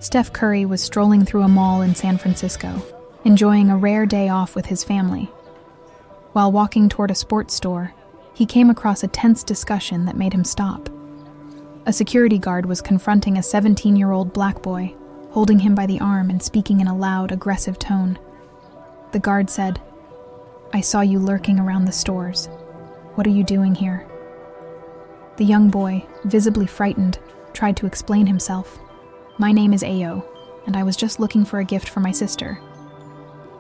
Steph Curry was strolling through a mall in San Francisco, enjoying a rare day off with his family. While walking toward a sports store, he came across a tense discussion that made him stop. A security guard was confronting a 17-year-old black boy, holding him by the arm and speaking in a loud, aggressive tone. The guard said, "I saw you lurking around the stores. What are you doing here?" The young boy, visibly frightened, tried to explain himself. "My name is Ayo, and I was just looking for a gift for my sister."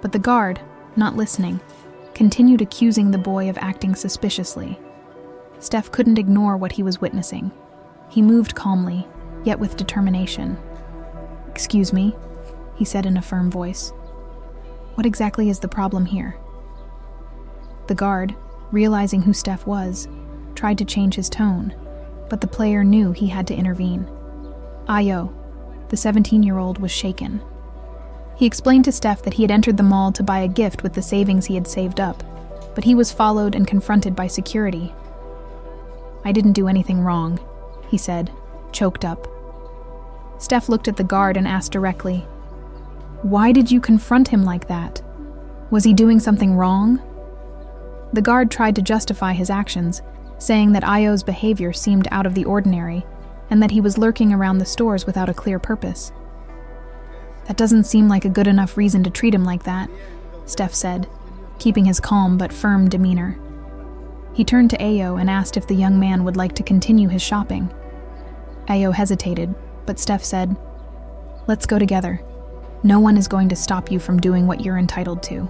But the guard, not listening, continued accusing the boy of acting suspiciously. Steph couldn't ignore what he was witnessing. He moved calmly, yet with determination. "Excuse me," he said in a firm voice. "What exactly is the problem here?" The guard, realizing who Steph was, tried to change his tone, but the player knew he had to intervene. Ayo, the 17-year-old, was shaken. He explained to Steph that he had entered the mall to buy a gift with the savings he had saved up, but he was followed and confronted by security. "I didn't do anything wrong," he said, choked up. Steph looked at the guard and asked directly, "Why did you confront him like that? Was he doing something wrong?" The guard tried to justify his actions, saying that Ayo's behavior seemed out of the ordinary and that he was lurking around the stores without a clear purpose. "That doesn't seem like a good enough reason to treat him like that," Steph said, keeping his calm but firm demeanor. He turned to Ayo and asked if the young man would like to continue his shopping. Ayo hesitated, but Steph said, "Let's go together. No one is going to stop you from doing what you're entitled to."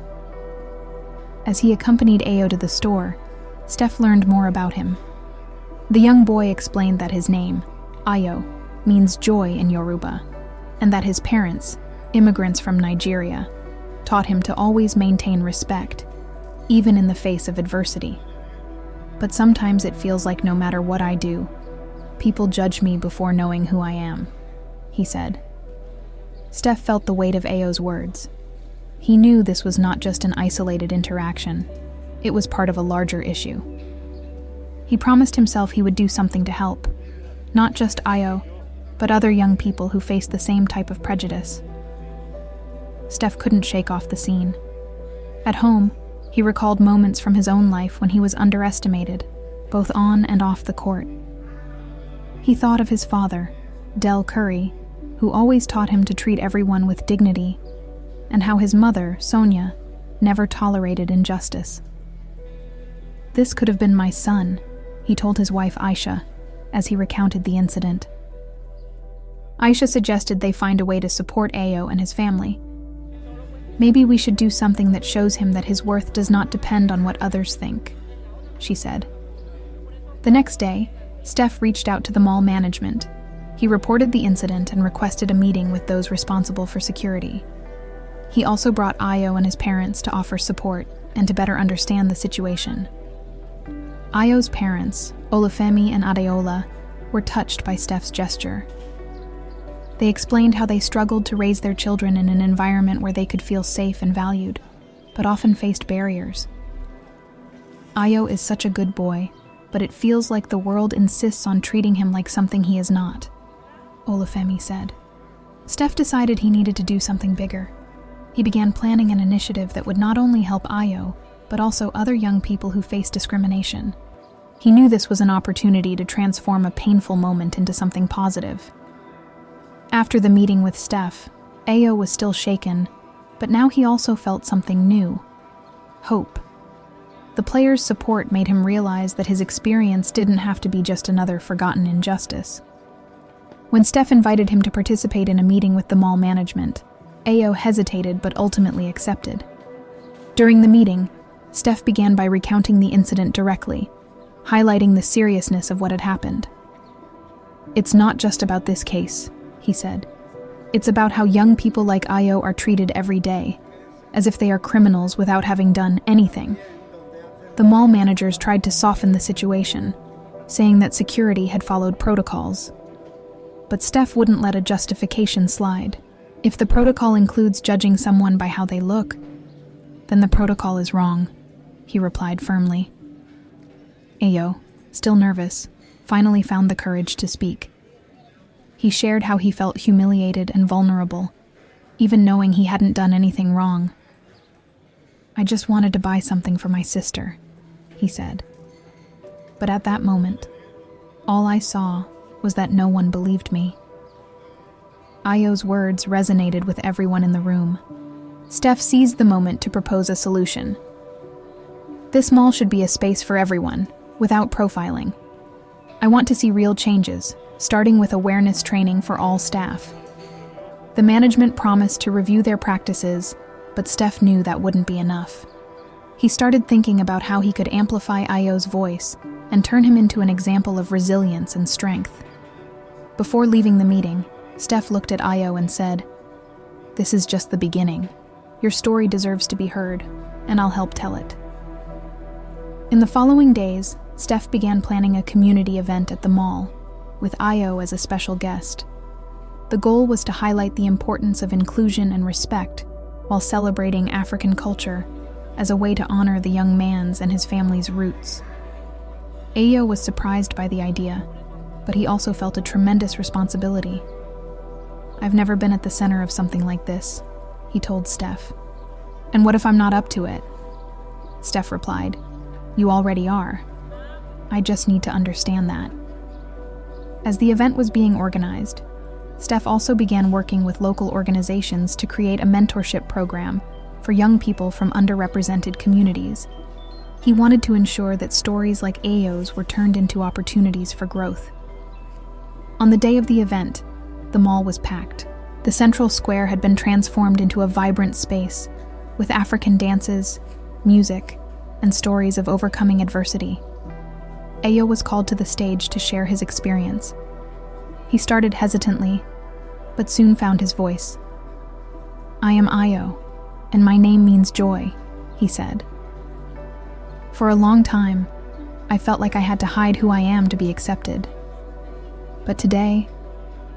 As he accompanied Ayo to the store, Steph learned more about him. The young boy explained that his name, Ayo, means joy in Yoruba, and that his parents, immigrants from Nigeria, taught him to always maintain respect, even in the face of adversity. "But sometimes it feels like no matter what I do, people judge me before knowing who I am," he said. Steph felt the weight of Ayo's words. He knew this was not just an isolated interaction. It was part of a larger issue. He promised himself he would do something to help, not just Ayo, but other young people who faced the same type of prejudice. Steph couldn't shake off the scene. At home, he recalled moments from his own life when he was underestimated, both on and off the court. He thought of his father, Steph Curry, who always taught him to treat everyone with dignity, and how his mother, Sonia, never tolerated injustice. "This could have been my son," he told his wife Aisha, as he recounted the incident. Aisha suggested they find a way to support Ayo and his family. "Maybe we should do something that shows him that his worth does not depend on what others think," she said. The next day, Steph reached out to the mall management. He reported the incident and requested a meeting with those responsible for security. He also brought Ayo and his parents to offer support and to better understand the situation. Ayo's parents, Olufemi and Adeola, were touched by Steph's gesture. They explained how they struggled to raise their children in an environment where they could feel safe and valued, but often faced barriers. "Ayo is such a good boy, but it feels like the world insists on treating him like something he is not," Olufemi said. Steph decided he needed to do something bigger. He began planning an initiative that would not only help Ayo, but also other young people who face discrimination. He knew this was an opportunity to transform a painful moment into something positive. After the meeting with Steph, Ayo was still shaken, but now he also felt something new: hope. The player's support made him realize that his experience didn't have to be just another forgotten injustice. When Steph invited him to participate in a meeting with the mall management, Ayo hesitated but ultimately accepted. During the meeting, Steph began by recounting the incident directly, highlighting the seriousness of what had happened. "It's not just about this case," he said. "It's about how young people like Ayo are treated every day, as if they are criminals without having done anything." The mall managers tried to soften the situation, saying that security had followed protocols. But Steph wouldn't let a justification slide. If the protocol includes judging someone by how they look, then the protocol is wrong, he replied firmly. Ayo, still nervous, finally found the courage to speak. He shared how he felt humiliated and vulnerable, even knowing he hadn't done anything wrong. "I just wanted to buy something for my sister," he said. But at that moment, all I saw was that no one believed me. Ayo's words resonated with everyone in the room. Steph seized the moment to propose a solution. "This mall should be a space for everyone, without profiling. I want to see real changes, starting with awareness training for all staff." The management promised to review their practices, but Steph knew that wouldn't be enough. He started thinking about how he could amplify Ayo's voice and turn him into an example of resilience and strength. Before leaving the meeting, Steph looked at Ayo and said, "This is just the beginning. Your story deserves to be heard, and I'll help tell it." In the following days, Steph began planning a community event at the mall, with Ayo as a special guest. The goal was to highlight the importance of inclusion and respect while celebrating African culture as a way to honor the young man's and his family's roots. Ayo was surprised by the idea, but he also felt a tremendous responsibility. "I've never been at the center of something like this," he told Steph. "And what if I'm not up to it?" Steph replied, "You already are. I just need to understand that." As the event was being organized, Steph also began working with local organizations to create a mentorship program for young people from underrepresented communities. He wanted to ensure that stories like Ayo's were turned into opportunities for growth. On the day of the event, the mall was packed. The central square had been transformed into a vibrant space, with African dances, music, and stories of overcoming adversity. Ayo was called to the stage to share his experience. He started hesitantly, but soon found his voice. "I am Ayo, and my name means joy," he said. "For a long time, I felt like I had to hide who I am to be accepted. But today,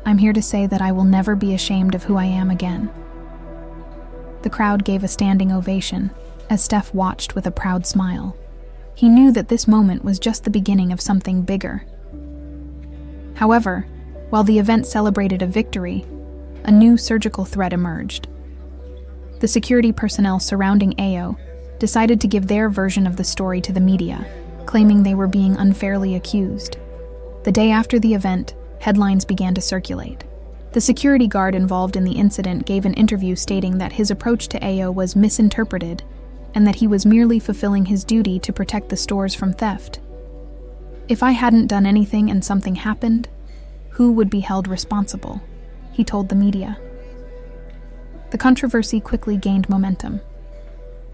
I'm here to say that I will never be ashamed of who I am again." The crowd gave a standing ovation as Steph watched with a proud smile. He knew that this moment was just the beginning of something bigger. However, while the event celebrated a victory, a new surgical threat emerged. The security personnel surrounding Ayo decided to give their version of the story to the media, claiming they were being unfairly accused. The day after the event, headlines began to circulate. The security guard involved in the incident gave an interview stating that his approach to Ayo was misinterpreted and that he was merely fulfilling his duty to protect the stores from theft. "If I hadn't done anything and something happened, who would be held responsible?" he told the media. The controversy quickly gained momentum.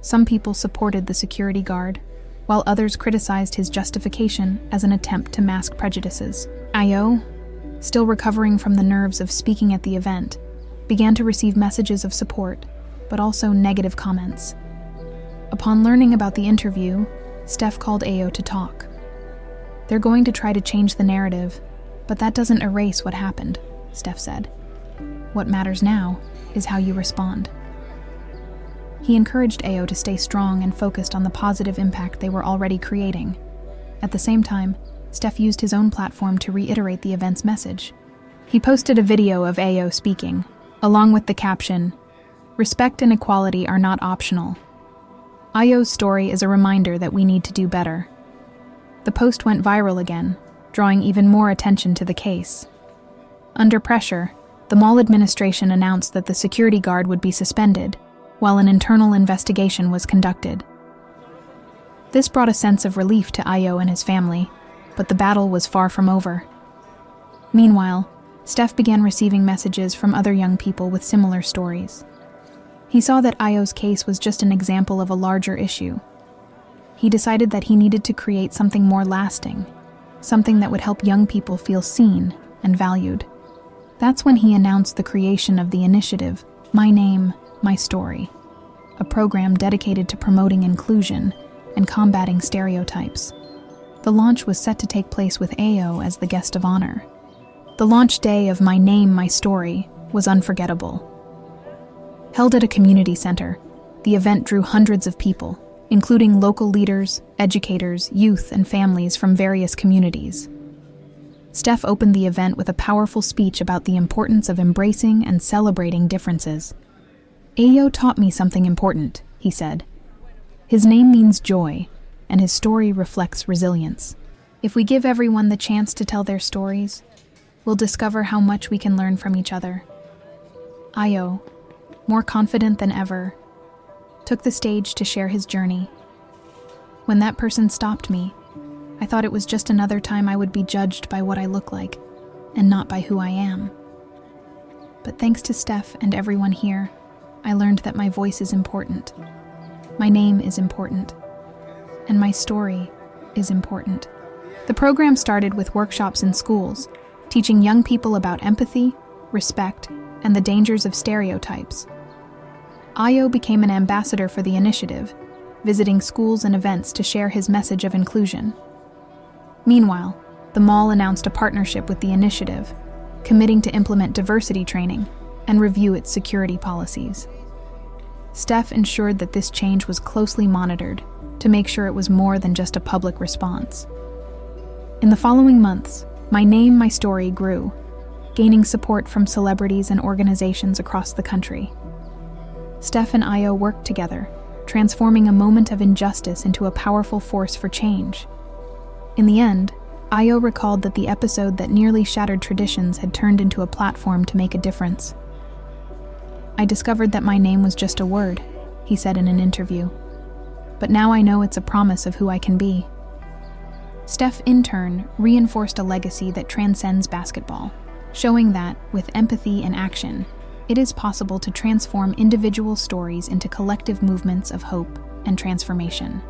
Some people supported the security guard, while others criticized his justification as an attempt to mask prejudices. Ayo, still recovering from the nerves of speaking at the event, began to receive messages of support, but also negative comments. Upon learning about the interview, Steph called Ayo to talk. "They're going to try to change the narrative, but that doesn't erase what happened," Steph said. "What matters now is how you respond." He encouraged Ayo to stay strong and focused on the positive impact they were already creating. At the same time, Steph used his own platform to reiterate the event's message. He posted a video of Ayo speaking, along with the caption, "Respect and equality are not optional." Ayo's story is a reminder that we need to do better. The post went viral again, drawing even more attention to the case. Under pressure, the mall administration announced that the security guard would be suspended, while an internal investigation was conducted. This brought a sense of relief to Ayo and his family, but the battle was far from over. Meanwhile, Steph began receiving messages from other young people with similar stories. He saw that Ayo's case was just an example of a larger issue. He decided that he needed to create something more lasting, something that would help young people feel seen and valued. That's when he announced the creation of the initiative, My Name, My Story, a program dedicated to promoting inclusion and combating stereotypes. The launch was set to take place with Ayo as the guest of honor. The launch day of My Name, My Story was unforgettable. Held at a community center, the event drew hundreds of people, including local leaders, educators, youth, and families from various communities. Steph opened the event with a powerful speech about the importance of embracing and celebrating differences. Ayo taught me something important, he said. His name means joy, and his story reflects resilience. If we give everyone the chance to tell their stories, we'll discover how much we can learn from each other. Ayo, more confident than ever, took the stage to share his journey. When that person stopped me, I thought it was just another time I would be judged by what I look like, and not by who I am. But thanks to Steph and everyone here, I learned that my voice is important. My name is important. And my story is important. The program started with workshops in schools, teaching young people about empathy, respect, and the dangers of stereotypes. Ayo became an ambassador for the initiative, visiting schools and events to share his message of inclusion. Meanwhile, the mall announced a partnership with the initiative, committing to implement diversity training and review its security policies. Steph ensured that this change was closely monitored to make sure it was more than just a public response. In the following months, my name, my story grew, gaining support from celebrities and organizations across the country. Steph and Ayo worked together, transforming a moment of injustice into a powerful force for change. In the end, Ayo recalled that the episode that nearly shattered traditions had turned into a platform to make a difference. I discovered that my name was just a word, he said in an interview. But now I know it's a promise of who I can be. Steph, in turn, reinforced a legacy that transcends basketball, showing that, with empathy and action, it is possible to transform individual stories into collective movements of hope and transformation.